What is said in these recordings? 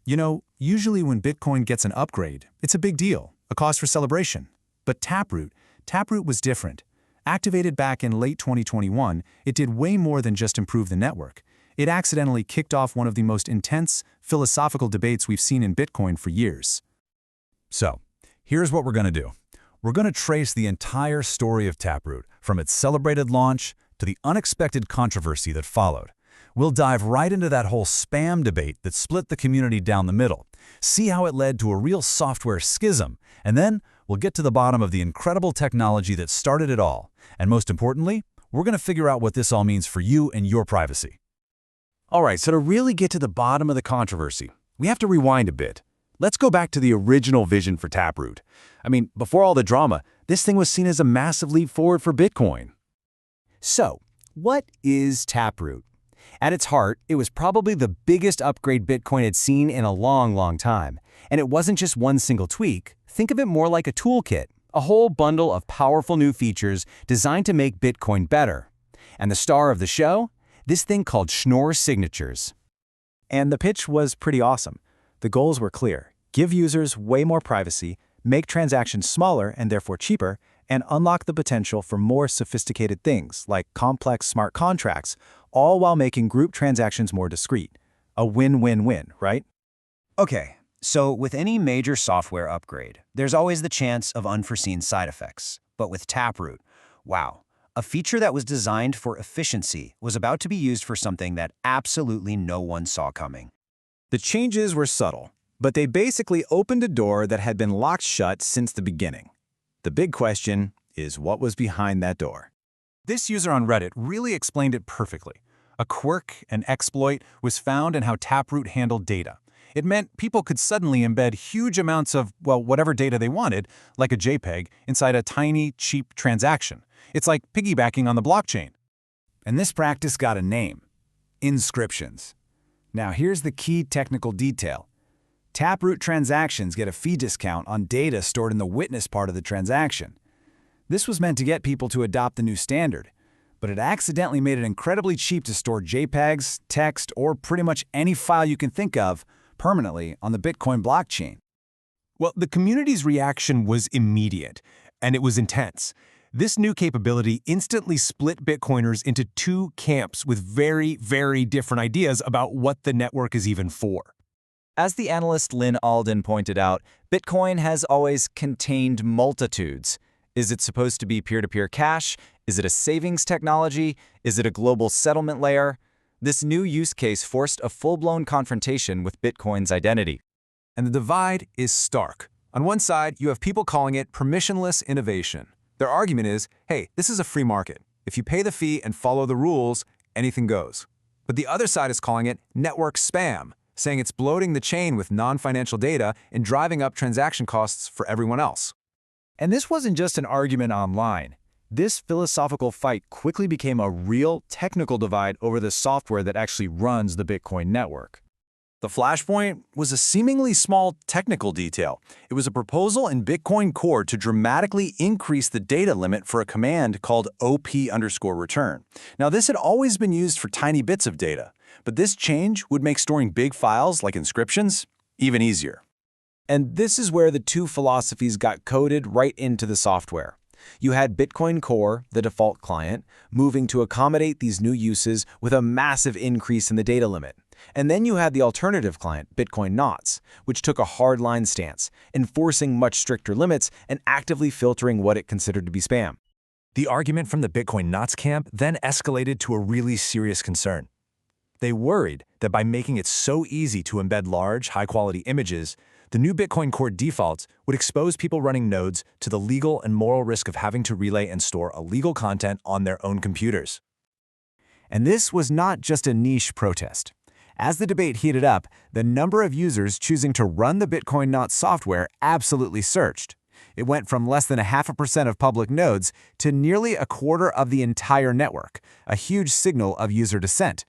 You know, usually when Bitcoin gets an upgrade, it's a big deal, a cause for celebration. But Taproot was different. Activated back in late 2021, it did way more than just improve the network. It accidentally kicked off one of the most intense philosophical debates we've seen in Bitcoin for years. So, here's what we're going to do. We're going to trace the entire story of Taproot, from its celebrated launch to the unexpected controversy that followed. We'll dive right into that whole spam debate that split the community down the middle, see how it led to a real software schism, and then we'll get to the bottom of the incredible technology that started it all. And most importantly, we're going to figure out what this all means for you and your privacy. All right, so to really get to the bottom of the controversy, we have to rewind a bit. Let's go back to the original vision for Taproot. I mean, before all the drama, this thing was seen as a massive leap forward for Bitcoin. So, what is Taproot? At its heart, it was probably the biggest upgrade Bitcoin had seen in a long, long time. And it wasn't just one single tweak. Think of it more like a toolkit, a whole bundle of powerful new features designed to make Bitcoin better. And the star of the show? This thing called Schnorr signatures. And the pitch was pretty awesome. The goals were clear: give users way more privacy, make transactions smaller and therefore cheaper, and unlock the potential for more sophisticated things like complex smart contracts, all while making group transactions more discreet. A win-win-win, right? Okay, so with any major software upgrade, there's always the chance of unforeseen side effects. But with Taproot, wow, a feature that was designed for efficiency was about to be used for something that absolutely no one saw coming. The changes were subtle, but they basically opened a door that had been locked shut since the beginning. The big question is, what was behind that door? This user on Reddit really explained it perfectly. A quirk, an exploit, was found in how Taproot handled data. It meant people could suddenly embed huge amounts of, well, whatever data they wanted, like a JPEG, inside a tiny, cheap transaction. It's like piggybacking on the blockchain. And this practice got a name: inscriptions. Now here's the key technical detail. Taproot transactions get a fee discount on data stored in the witness part of the transaction. This was meant to get people to adopt the new standard, but it accidentally made it incredibly cheap to store JPEGs, text, or pretty much any file you can think of permanently on the Bitcoin blockchain. Well, the community's reaction was immediate, and it was intense. This new capability instantly split Bitcoiners into two camps with very, very different ideas about what the network is even for. As the analyst Lynn Alden pointed out, Bitcoin has always contained multitudes. Is it supposed to be peer-to-peer cash? Is it a savings technology? Is it a global settlement layer? This new use case forced a full-blown confrontation with Bitcoin's identity. And the divide is stark. On one side, you have people calling it permissionless innovation. Their argument is, hey, this is a free market. If you pay the fee and follow the rules, anything goes. But the other side is calling it network spam, saying it's bloating the chain with non-financial data and driving up transaction costs for everyone else. And this wasn't just an argument online. This philosophical fight quickly became a real technical divide over the software that actually runs the Bitcoin network. The flashpoint was a seemingly small technical detail. It was a proposal in Bitcoin Core to dramatically increase the data limit for a command called op_return. Now, this had always been used for tiny bits of data, but this change would make storing big files like inscriptions even easier. And this is where the two philosophies got coded right into the software. You had Bitcoin Core, the default client, moving to accommodate these new uses with a massive increase in the data limit. And then you had the alternative client, Bitcoin Knots, which took a hardline stance, enforcing much stricter limits and actively filtering what it considered to be spam. The argument from the Bitcoin Knots camp then escalated to a really serious concern. They worried that by making it so easy to embed large, high-quality images, the new Bitcoin Core defaults would expose people running nodes to the legal and moral risk of having to relay and store illegal content on their own computers. And this was not just a niche protest. As the debate heated up, the number of users choosing to run the Bitcoin Knots software absolutely surged. It went from less than 0.5% of public nodes to nearly a quarter of the entire network, a huge signal of user dissent.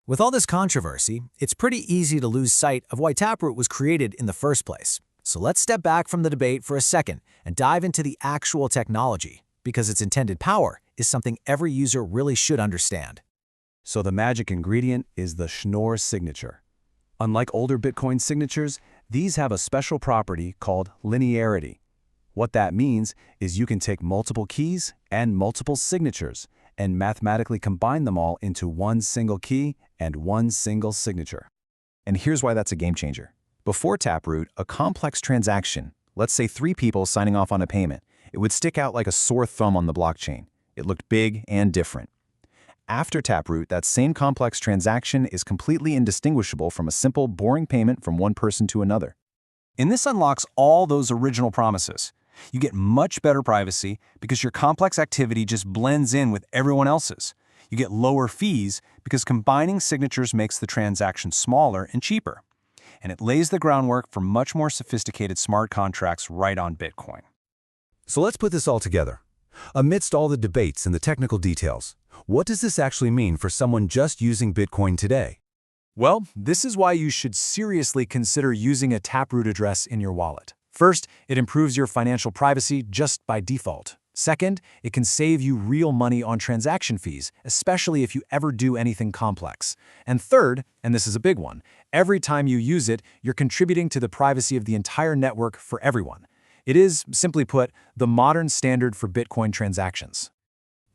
With all this controversy, it's pretty easy to lose sight of why Taproot was created in the first place. So let's step back from the debate for a second and dive into the actual technology, because its intended power is something every user really should understand. So the magic ingredient is the Schnorr signature. Unlike older Bitcoin signatures, these have a special property called linearity. What that means is you can take multiple keys and multiple signatures and mathematically combine them all into one single key and one single signature. And here's why that's a game changer. Before Taproot, a complex transaction, let's say 3 people signing off on a payment, it would stick out like a sore thumb on the blockchain. It looked big and different. After Taproot, that same complex transaction is completely indistinguishable from a simple, boring payment from one person to another. And this unlocks all those original promises. You get much better privacy because your complex activity just blends in with everyone else's. You get lower fees because combining signatures makes the transaction smaller and cheaper. And it lays the groundwork for much more sophisticated smart contracts right on Bitcoin. So let's put this all together. Amidst all the debates and the technical details, what does this actually mean for someone just using Bitcoin today? Well, this is why you should seriously consider using a Taproot address in your wallet. First, it improves your financial privacy just by default. Second, it can save you real money on transaction fees, especially if you ever do anything complex. And third, and this is a big one, every time you use it, you're contributing to the privacy of the entire network for everyone. It is, simply put, the modern standard for Bitcoin transactions.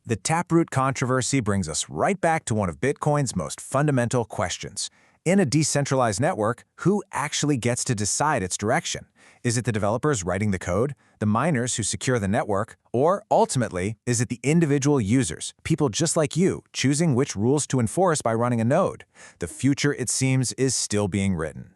The Taproot controversy brings us right back to one of Bitcoin's most fundamental questions. In a decentralized network, who actually gets to decide its direction? Is it the developers writing the code, the miners who secure the network, or ultimately, is it the individual users, people just like you, choosing which rules to enforce by running a node? The future, it seems, is still being written.